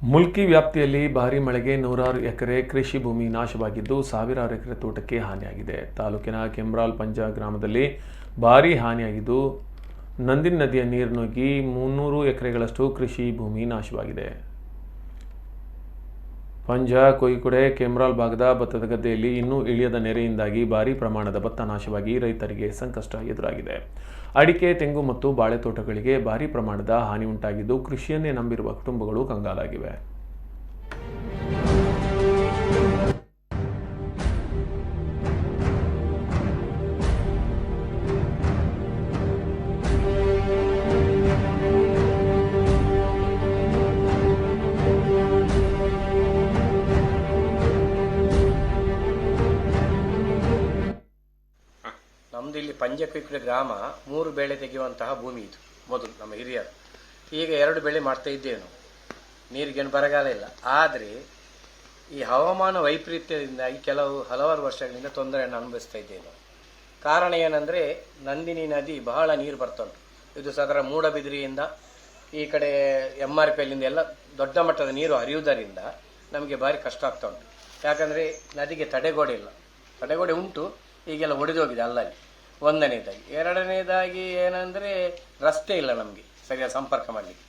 ಮುಲ್ಕಿ ವ್ಯಾಪ್ತಿಯಲ್ಲಿ ಭಾರೀ ಮಳೆಗೆ ನೂರಾರು ಎಕರೆ ಕೃಷಿ ಭೂಮಿ ನಾಶವಾಗಿದ್ದು ಸಾವಿರಾರು ಎಕರೆ ತೋಟಕ್ಕೆ ಹಾನಿಯಾಗಿದೆ. ತಾಲೂಕಿನ ಕೆಮ್ರಾಲ್ ಪಂಜ ಗ್ರಾಮದಲ್ಲಿ ಭಾರೀ ಹಾನಿಯಾಗಿದ್ದು ನಂದಿನ್ ನದಿಯ ನೀರು ನುಗ್ಗಿ 300 ಎಕರೆಗಳಷ್ಟು ಕೃಷಿ ಭೂಮಿ ನಾಶವಾಗಿದೆ. ಪಂಜ, ಕೊಯ್ಕುಡೆ, ಕೆಮ್ರಾಲ್ ಭಾಗದ ಭತ್ತದ ಗದ್ದೆಯಲ್ಲಿ ಇನ್ನೂ ಇಳಿಯದ ನೆರೆಯಿಂದಾಗಿ ಭಾರೀ ಪ್ರಮಾಣದ ಭತ್ತ ನಾಶವಾಗಿ ರೈತರಿಗೆ ಸಂಕಷ್ಟ ಎದುರಾಗಿದೆ. ಅಡಿಕೆ, ತೆಂಗು ಮತ್ತು ಬಾಳೆ ತೋಟಗಳಿಗೆ ಭಾರೀ ಪ್ರಮಾಣದ ಹಾನಿ ಉಂಟಾಗಿದ್ದು ಕೃಷಿಯನ್ನೇ ನಂಬಿರುವ ಕುಟುಂಬಗಳು ಕಂಗಾಲಾಗಿವೆ. ನಮ್ದು ಇಲ್ಲಿ ಪಂಜಕೊಯ್ಕುಡೆ ಗ್ರಾಮ 3 ಬೆಳೆ ತೆಗೆಯುವಂತಹ ಭೂಮಿ ಇದು. ಮೊದಲು ನಮ್ಮ ಹಿರಿಯರು, ಈಗ 2 ಬೆಳೆ ಮಾಡ್ತಾ ಇದ್ದೇವೆ ನಾವು. ನೀರಿಗೇನು ಬರಗಾಲ ಇಲ್ಲ. ಆದರೆ ಈ ಹವಾಮಾನ ವೈಪರೀತ್ಯದಿಂದಾಗಿ ಹಲವಾರು ವರ್ಷಗಳಿಂದ ತೊಂದರೆಯನ್ನು ಅನುಭವಿಸ್ತಾ ಇದ್ದೇವೆ ನಾವು. ಕಾರಣ ಏನಂದರೆ, ನಂದಿನಿ ನದಿ ಬಹಳ ನೀರು ಬರ್ತಾ ಉಂಟು. ಇದು ಸಾಧಾರಣ ಮೂಡಬಿದಿರಿಯಿಂದ ಈ ಕಡೆ MRP ಅಲ್ಲಿಂದ ಎಲ್ಲ ದೊಡ್ಡ ಮಟ್ಟದ ನೀರು ಹರಿಯುವುದರಿಂದ ನಮಗೆ ಭಾರಿ ಕಷ್ಟ ಆಗ್ತಾ ಉಂಟು. ಯಾಕಂದರೆ ನದಿಗೆ ತಡೆಗೋಡೆ ಇಲ್ಲ. ತಡೆಗೋಡೆ ಉಂಟು, ಈಗೆಲ್ಲ ಒಡೆದು ಹೋಗಿದೆ ಅಲ್ಲಲ್ಲಿ. ಒಂದನೇದಾಗಿ. ಎರಡನೇದಾಗಿ ಏನಂದರೆ, ರಸ್ತೆ ಇಲ್ಲ ನಮಗೆ ಸರಿಯಾದ ಸಂಪರ್ಕ ಮಾಡಲಿಕ್ಕೆ.